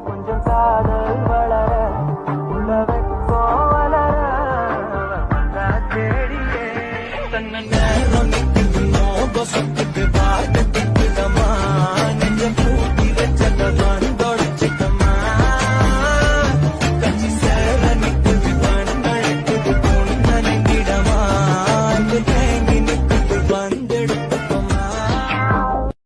கொஞ்சம் காதல் வளர உள்ள வெக்கோ வளர தேடியே தன்னை நேரம் நிற்குது நோப சொத்துக்கு